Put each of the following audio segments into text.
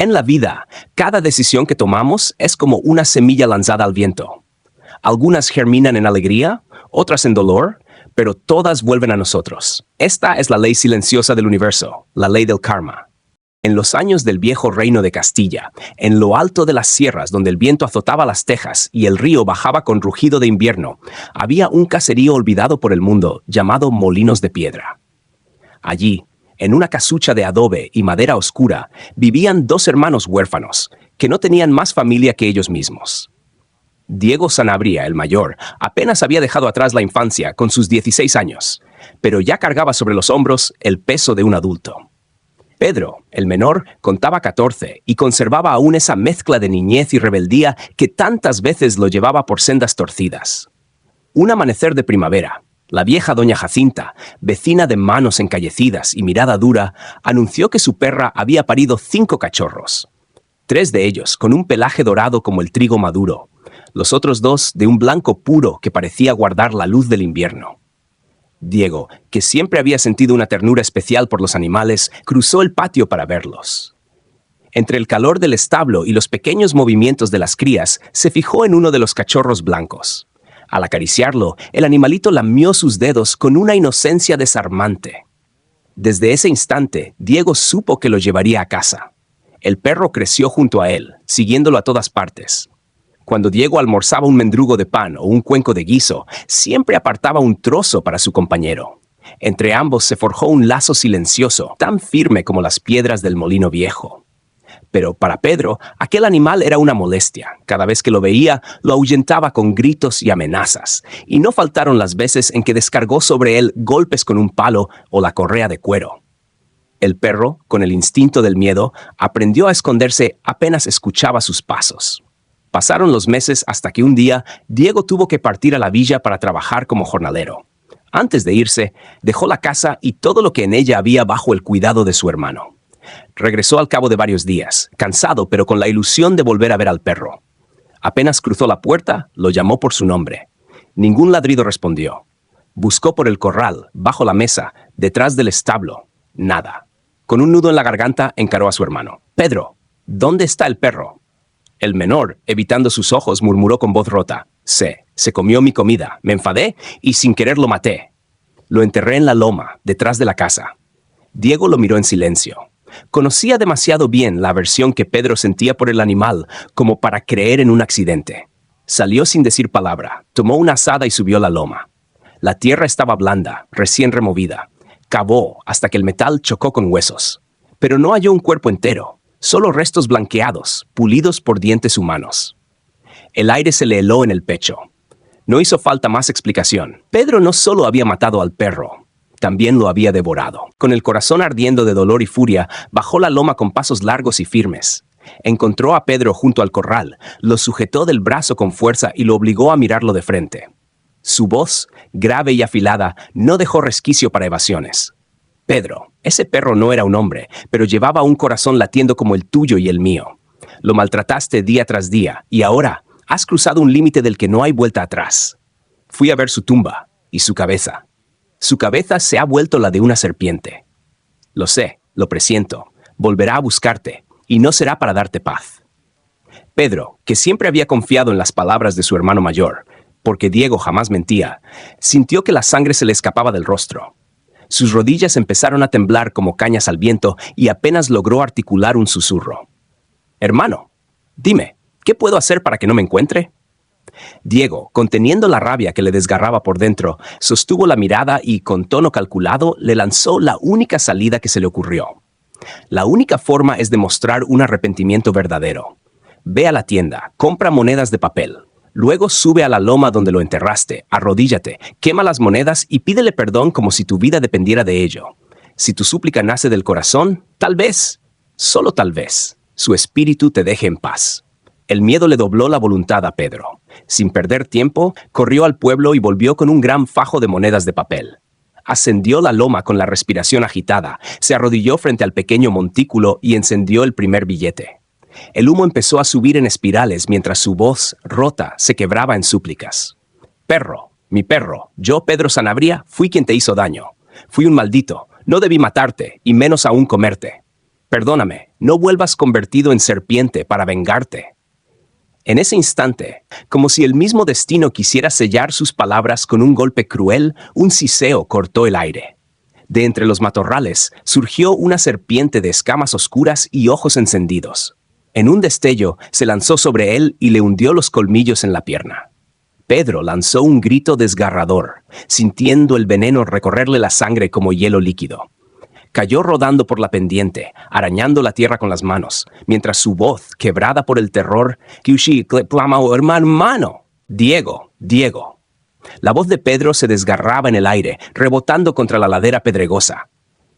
En la vida, cada decisión que tomamos es como una semilla lanzada al viento. Algunas germinan en alegría, otras en dolor, pero todas vuelven a nosotros. Esta es la ley silenciosa del universo, la ley del karma. En los años del viejo reino de Castilla, en lo alto de las sierras donde el viento azotaba las tejas y el río bajaba con rugido de invierno, había un caserío olvidado por el mundo llamado Molinos de Piedra. Allí, en una casucha de adobe y madera oscura, vivían dos hermanos huérfanos, que no tenían más familia que ellos mismos. Diego Sanabria, el mayor, apenas había dejado atrás la infancia con sus 16 años, pero ya cargaba sobre los hombros el peso de un adulto. Pedro, el menor, contaba 14 y conservaba aún esa mezcla de niñez y rebeldía que tantas veces lo llevaba por sendas torcidas. Un amanecer de primavera, la vieja doña Jacinta, vecina de manos encallecidas y mirada dura, anunció que su perra había parido 5 cachorros. 3 de ellos con un pelaje dorado como el trigo maduro, los otros 2 de un blanco puro que parecía guardar la luz del invierno. Diego, que siempre había sentido una ternura especial por los animales, cruzó el patio para verlos. Entre el calor del establo y los pequeños movimientos de las crías, se fijó en uno de los cachorros blancos. Al acariciarlo, el animalito lamió sus dedos con una inocencia desarmante. Desde ese instante, Diego supo que lo llevaría a casa. El perro creció junto a él, siguiéndolo a todas partes. Cuando Diego almorzaba un mendrugo de pan o un cuenco de guiso, siempre apartaba un trozo para su compañero. Entre ambos se forjó un lazo silencioso, tan firme como las piedras del molino viejo. Pero para Pedro, aquel animal era una molestia. Cada vez que lo veía, lo ahuyentaba con gritos y amenazas, y no faltaron las veces en que descargó sobre él golpes con un palo o la correa de cuero. El perro, con el instinto del miedo, aprendió a esconderse apenas escuchaba sus pasos. Pasaron los meses hasta que un día Diego tuvo que partir a la villa para trabajar como jornalero. Antes de irse, dejó la casa y todo lo que en ella había bajo el cuidado de su hermano. Regresó al cabo de varios días, cansado pero con la ilusión de volver a ver al perro. Apenas cruzó la puerta, lo llamó por su nombre. Ningún ladrido respondió. Buscó por el corral, bajo la mesa, detrás del establo. Nada. Con un nudo en la garganta, encaró a su hermano. «Pedro, ¿dónde está el perro?» El menor, evitando sus ojos, murmuró con voz rota. Se comió mi comida, me enfadé y sin querer lo maté. Lo enterré en la loma, detrás de la casa». Diego lo miró en silencio. Conocía demasiado bien la aversión que Pedro sentía por el animal como para creer en un accidente. Salió sin decir palabra, tomó una azada y subió la loma. La tierra estaba blanda, recién removida. Cavó hasta que el metal chocó con huesos. Pero no halló un cuerpo entero. Solo restos blanqueados, pulidos por dientes humanos. El aire se le heló en el pecho. No hizo falta más explicación. Pedro no solo había matado al perro, también lo había devorado. Con el corazón ardiendo de dolor y furia, bajó la loma con pasos largos y firmes. Encontró a Pedro junto al corral, lo sujetó del brazo con fuerza y lo obligó a mirarlo de frente. Su voz, grave y afilada, no dejó resquicio para evasiones. «Pedro, ese perro no era un hombre, pero llevaba un corazón latiendo como el tuyo y el mío. Lo maltrataste día tras día, y ahora has cruzado un límite del que no hay vuelta atrás. Fui a ver su tumba y su cabeza. Su cabeza se ha vuelto la de una serpiente. Lo sé, lo presiento, volverá a buscarte, y no será para darte paz». Pedro, que siempre había confiado en las palabras de su hermano mayor, porque Diego jamás mentía, sintió que la sangre se le escapaba del rostro. Sus rodillas empezaron a temblar como cañas al viento y apenas logró articular un susurro. «Hermano, dime, ¿qué puedo hacer para que no me encuentre?» Diego, conteniendo la rabia que le desgarraba por dentro, sostuvo la mirada y, con tono calculado, le lanzó la única salida que se le ocurrió. La única forma es demostrar un arrepentimiento verdadero. Ve a la tienda, compra monedas de papel. Luego sube a la loma donde lo enterraste, arrodíllate, quema las monedas y pídele perdón como si tu vida dependiera de ello. Si tu súplica nace del corazón, tal vez, solo tal vez, su espíritu te deje en paz. El miedo le dobló la voluntad a Pedro. Sin perder tiempo, corrió al pueblo y volvió con un gran fajo de monedas de papel. Ascendió la loma con la respiración agitada, se arrodilló frente al pequeño montículo y encendió el primer billete. El humo empezó a subir en espirales mientras su voz, rota, se quebraba en súplicas. «Perro, mi perro, yo, Pedro Sanabria, fui quien te hizo daño. Fui un maldito, no debí matarte, y menos aún comerte. Perdóname, no vuelvas convertido en serpiente para vengarte. En ese instante, como si el mismo destino quisiera sellar sus palabras con un golpe cruel, un siseo cortó el aire. De entre los matorrales surgió una serpiente de escamas oscuras y ojos encendidos. En un destello se lanzó sobre él y le hundió los colmillos en la pierna. Pedro lanzó un grito desgarrador, sintiendo el veneno recorrerle la sangre como hielo líquido. Cayó rodando por la pendiente, arañando la tierra con las manos, mientras su voz, quebrada por el terror, clamó: hermano, Diego, Diego. La voz de Pedro se desgarraba en el aire, rebotando contra la ladera pedregosa.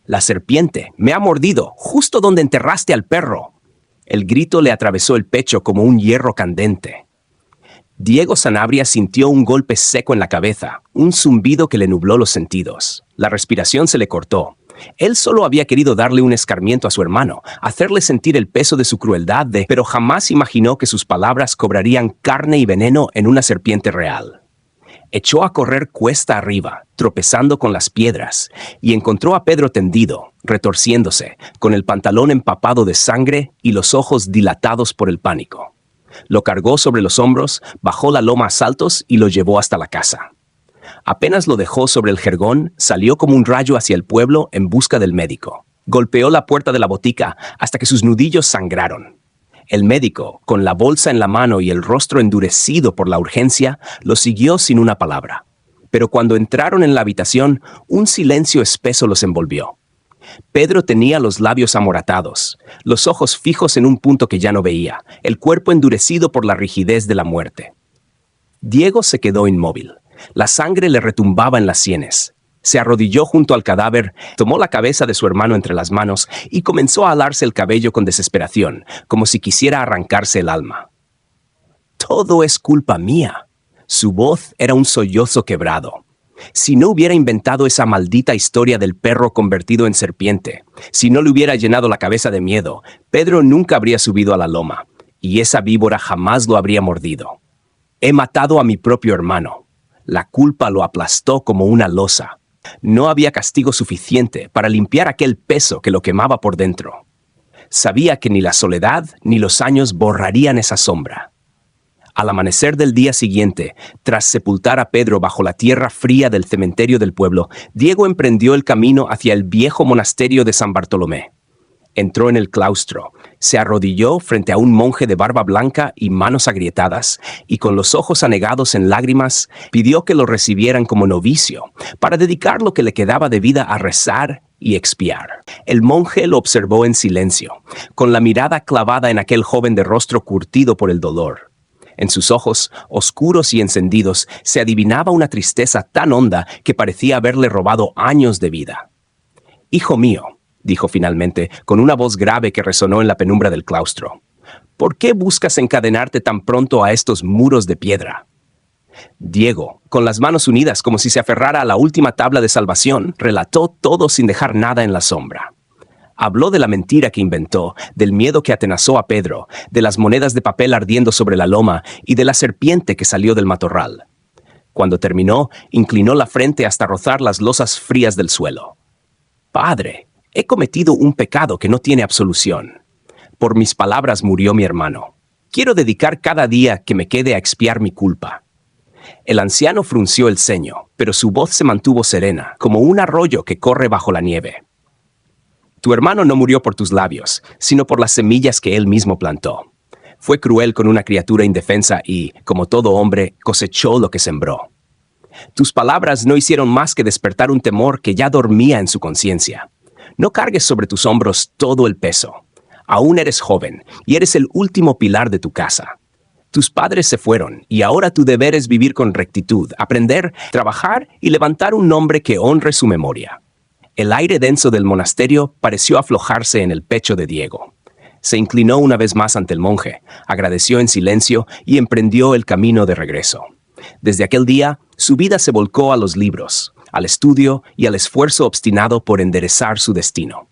La serpiente me ha mordido, justo donde enterraste al perro. El grito le atravesó el pecho como un hierro candente. Diego Sanabria sintió un golpe seco en la cabeza, un zumbido que le nubló los sentidos. La respiración se le cortó. Él solo había querido darle un escarmiento a su hermano, hacerle sentir el peso de su crueldad, pero jamás imaginó que sus palabras cobrarían carne y veneno en una serpiente real. Echó a correr cuesta arriba, tropezando con las piedras, y encontró a Pedro tendido, retorciéndose, con el pantalón empapado de sangre y los ojos dilatados por el pánico. Lo cargó sobre los hombros, bajó la loma a saltos y lo llevó hasta la casa. Apenas lo dejó sobre el jergón, salió como un rayo hacia el pueblo en busca del médico. Golpeó la puerta de la botica hasta que sus nudillos sangraron. El médico, con la bolsa en la mano y el rostro endurecido por la urgencia, lo siguió sin una palabra. Pero cuando entraron en la habitación, un silencio espeso los envolvió. Pedro tenía los labios amoratados, los ojos fijos en un punto que ya no veía, el cuerpo endurecido por la rigidez de la muerte. Diego se quedó inmóvil. La sangre le retumbaba en las sienes. Se arrodilló junto al cadáver, tomó la cabeza de su hermano entre las manos y comenzó a alarse el cabello con desesperación, como si quisiera arrancarse el alma. Todo es culpa mía. Su voz era un sollozo quebrado. Si no hubiera inventado esa maldita historia del perro convertido en serpiente, si no le hubiera llenado la cabeza de miedo, Pedro nunca habría subido a la loma, y esa víbora jamás lo habría mordido. He matado a mi propio hermano. La culpa lo aplastó como una losa. No había castigo suficiente para limpiar aquel peso que lo quemaba por dentro. Sabía que ni la soledad ni los años borrarían esa sombra. Al amanecer del día siguiente, tras sepultar a Pedro bajo la tierra fría del cementerio del pueblo, Diego emprendió el camino hacia el viejo monasterio de San Bartolomé. Entró en el claustro, se arrodilló frente a un monje de barba blanca y manos agrietadas, y con los ojos anegados en lágrimas, pidió que lo recibieran como novicio, para dedicar lo que le quedaba de vida a rezar y expiar. El monje lo observó en silencio, con la mirada clavada en aquel joven de rostro curtido por el dolor. En sus ojos, oscuros y encendidos, se adivinaba una tristeza tan honda que parecía haberle robado años de vida. «Hijo mío», dijo finalmente, con una voz grave que resonó en la penumbra del claustro, «¿por qué buscas encadenarte tan pronto a estos muros de piedra?» Diego, con las manos unidas como si se aferrara a la última tabla de salvación, relató todo sin dejar nada en la sombra. Habló de la mentira que inventó, del miedo que atenazó a Pedro, de las monedas de papel ardiendo sobre la loma y de la serpiente que salió del matorral. Cuando terminó, inclinó la frente hasta rozar las losas frías del suelo. «Padre, he cometido un pecado que no tiene absolución. Por mis palabras murió mi hermano. Quiero dedicar cada día que me quede a expiar mi culpa». El anciano frunció el ceño, pero su voz se mantuvo serena, como un arroyo que corre bajo la nieve. «Tu hermano no murió por tus labios, sino por las semillas que él mismo plantó. Fue cruel con una criatura indefensa y, como todo hombre, cosechó lo que sembró. Tus palabras no hicieron más que despertar un temor que ya dormía en su conciencia. No cargues sobre tus hombros todo el peso. Aún eres joven y eres el último pilar de tu casa. Tus padres se fueron y ahora tu deber es vivir con rectitud, aprender, trabajar y levantar un nombre que honre su memoria». El aire denso del monasterio pareció aflojarse en el pecho de Diego. Se inclinó una vez más ante el monje, agradeció en silencio y emprendió el camino de regreso. Desde aquel día, su vida se volcó a los libros, al estudio y al esfuerzo obstinado por enderezar su destino.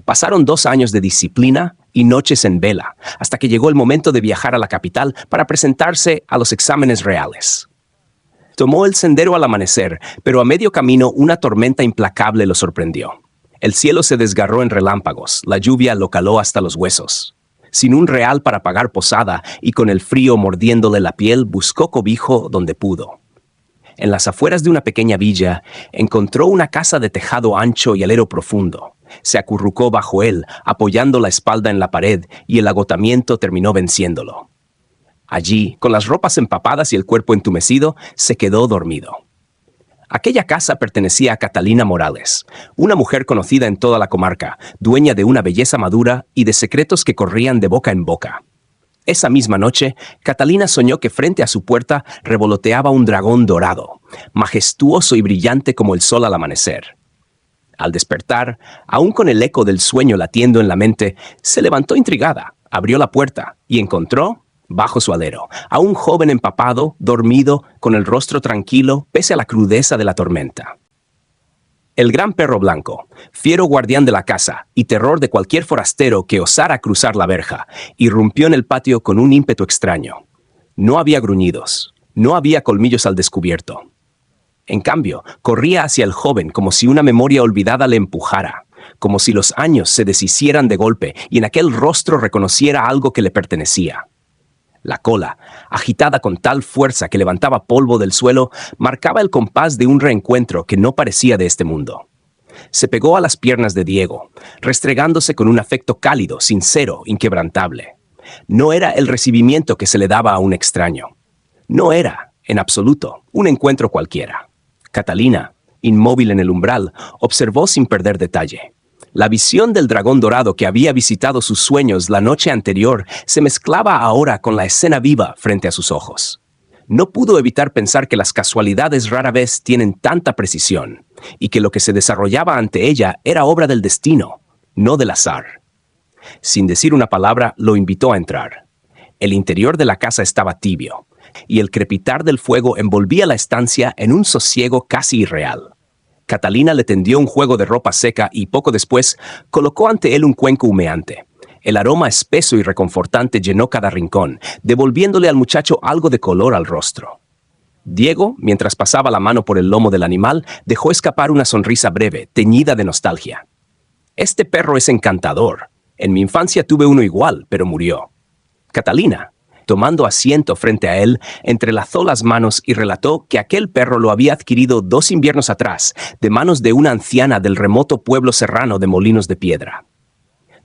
Pasaron 2 años de disciplina y noches en vela, hasta que llegó el momento de viajar a la capital para presentarse a los exámenes reales. Tomó el sendero al amanecer, pero a medio camino una tormenta implacable lo sorprendió. El cielo se desgarró en relámpagos, la lluvia lo caló hasta los huesos. Sin un real para pagar posada y con el frío mordiéndole la piel, buscó cobijo donde pudo. En las afueras de una pequeña villa, encontró una casa de tejado ancho y alero profundo. Se acurrucó bajo él, apoyando la espalda en la pared, y el agotamiento terminó venciéndolo. Allí, con las ropas empapadas y el cuerpo entumecido, se quedó dormido. Aquella casa pertenecía a Catalina Morales, una mujer conocida en toda la comarca, dueña de una belleza madura y de secretos que corrían de boca en boca. Esa misma noche, Catalina soñó que frente a su puerta revoloteaba un dragón dorado, majestuoso y brillante como el sol al amanecer. Al despertar, aún con el eco del sueño latiendo en la mente, se levantó intrigada, abrió la puerta y encontró, bajo su alero, a un joven empapado, dormido, con el rostro tranquilo, pese a la crudeza de la tormenta. El gran perro blanco, fiero guardián de la casa y terror de cualquier forastero que osara cruzar la verja, irrumpió en el patio con un ímpetu extraño. No había gruñidos, no había colmillos al descubierto. En cambio, corría hacia el joven como si una memoria olvidada le empujara, como si los años se deshicieran de golpe y en aquel rostro reconociera algo que le pertenecía. La cola, agitada con tal fuerza que levantaba polvo del suelo, marcaba el compás de un reencuentro que no parecía de este mundo. Se pegó a las piernas de Diego, restregándose con un afecto cálido, sincero, inquebrantable. No era el recibimiento que se le daba a un extraño. No era, en absoluto, un encuentro cualquiera. Catalina, inmóvil en el umbral, observó sin perder detalle. La visión del dragón dorado que había visitado sus sueños la noche anterior se mezclaba ahora con la escena viva frente a sus ojos. No pudo evitar pensar que las casualidades rara vez tienen tanta precisión, y que lo que se desarrollaba ante ella era obra del destino, no del azar. Sin decir una palabra, lo invitó a entrar. El interior de la casa estaba tibio, y el crepitar del fuego envolvía la estancia en un sosiego casi irreal. Catalina le tendió un juego de ropa seca y poco después colocó ante él un cuenco humeante. El aroma espeso y reconfortante llenó cada rincón, devolviéndole al muchacho algo de color al rostro. Diego, mientras pasaba la mano por el lomo del animal, dejó escapar una sonrisa breve, teñida de nostalgia. «Este perro es encantador. En mi infancia tuve uno igual, pero murió». Catalina, tomando asiento frente a él, entrelazó las manos y relató que aquel perro lo había adquirido 2 inviernos atrás, de manos de una anciana del remoto pueblo serrano de Molinos de Piedra.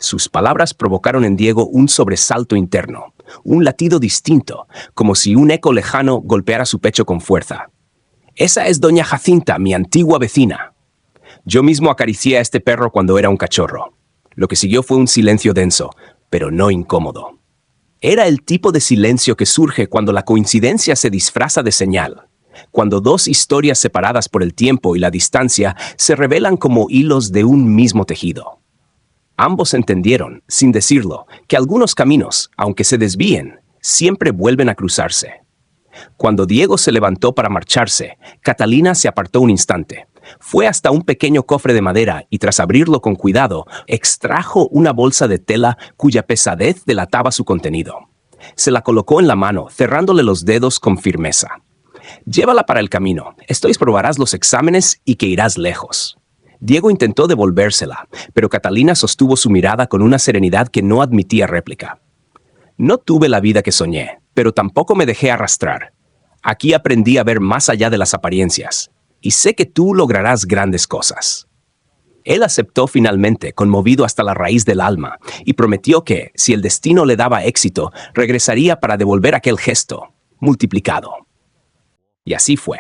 Sus palabras provocaron en Diego un sobresalto interno, un latido distinto, como si un eco lejano golpeara su pecho con fuerza. «Esa es doña Jacinta, mi antigua vecina. Yo mismo acaricié a este perro cuando era un cachorro». Lo que siguió fue un silencio denso, pero no incómodo. Era el tipo de silencio que surge cuando la coincidencia se disfraza de señal, cuando 2 historias separadas por el tiempo y la distancia se revelan como hilos de un mismo tejido. Ambos entendieron, sin decirlo, que algunos caminos, aunque se desvíen, siempre vuelven a cruzarse. Cuando Diego se levantó para marcharse, Catalina se apartó un instante. Fue hasta un pequeño cofre de madera y tras abrirlo con cuidado, extrajo una bolsa de tela cuya pesadez delataba su contenido. Se la colocó en la mano, cerrándole los dedos con firmeza. «Llévala para el camino. Esto probarás los exámenes y que irás lejos». Diego intentó devolvérsela, pero Catalina sostuvo su mirada con una serenidad que no admitía réplica. «No tuve la vida que soñé, pero tampoco me dejé arrastrar. Aquí aprendí a ver más allá de las apariencias. Y sé que tú lograrás grandes cosas». Él aceptó finalmente, conmovido hasta la raíz del alma, y prometió que, si el destino le daba éxito, regresaría para devolver aquel gesto, multiplicado. Y así fue.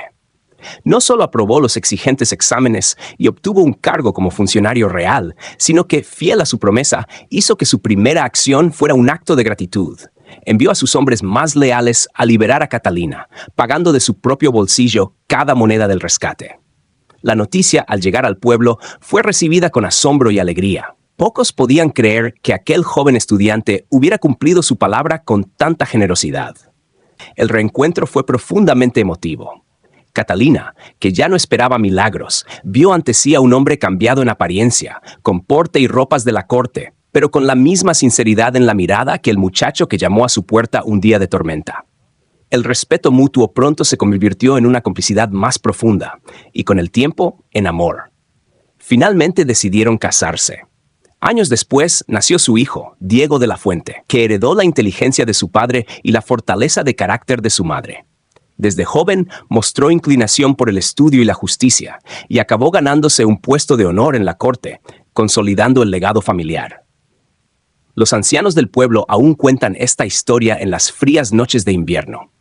No solo aprobó los exigentes exámenes y obtuvo un cargo como funcionario real, sino que, fiel a su promesa, hizo que su primera acción fuera un acto de gratitud. Envió a sus hombres más leales a liberar a Catalina, pagando de su propio bolsillo cada moneda del rescate. La noticia, al llegar al pueblo, fue recibida con asombro y alegría. Pocos podían creer que aquel joven estudiante hubiera cumplido su palabra con tanta generosidad. El reencuentro fue profundamente emotivo. Catalina, que ya no esperaba milagros, vio ante sí a un hombre cambiado en apariencia, con porte y ropas de la corte, pero con la misma sinceridad en la mirada que el muchacho que llamó a su puerta un día de tormenta. El respeto mutuo pronto se convirtió en una complicidad más profunda, y con el tiempo, en amor. Finalmente decidieron casarse. Años después nació su hijo, Diego de la Fuente, que heredó la inteligencia de su padre y la fortaleza de carácter de su madre. Desde joven mostró inclinación por el estudio y la justicia, y acabó ganándose un puesto de honor en la corte, consolidando el legado familiar. Los ancianos del pueblo aún cuentan esta historia en las frías noches de invierno.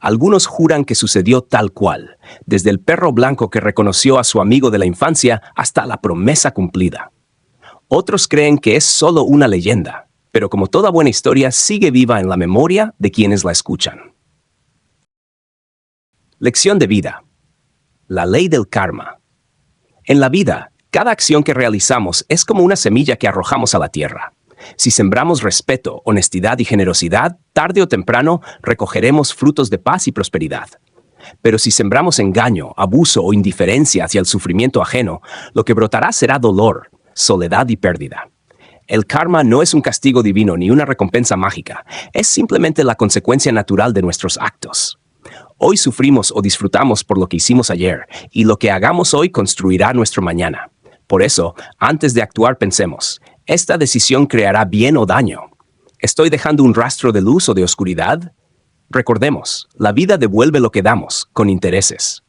Algunos juran que sucedió tal cual, desde el perro blanco que reconoció a su amigo de la infancia hasta la promesa cumplida. Otros creen que es solo una leyenda, pero como toda buena historia sigue viva en la memoria de quienes la escuchan. Lección de vida. La ley del karma. En la vida, cada acción que realizamos es como una semilla que arrojamos a la tierra. Si sembramos respeto, honestidad y generosidad, tarde o temprano recogeremos frutos de paz y prosperidad. Pero si sembramos engaño, abuso o indiferencia hacia el sufrimiento ajeno, lo que brotará será dolor, soledad y pérdida. El karma no es un castigo divino ni una recompensa mágica, es simplemente la consecuencia natural de nuestros actos. Hoy sufrimos o disfrutamos por lo que hicimos ayer, y lo que hagamos hoy construirá nuestro mañana. Por eso, antes de actuar pensemos, ¿esta decisión creará bien o daño? ¿Estoy dejando un rastro de luz o de oscuridad? Recordemos, la vida devuelve lo que damos, con intereses.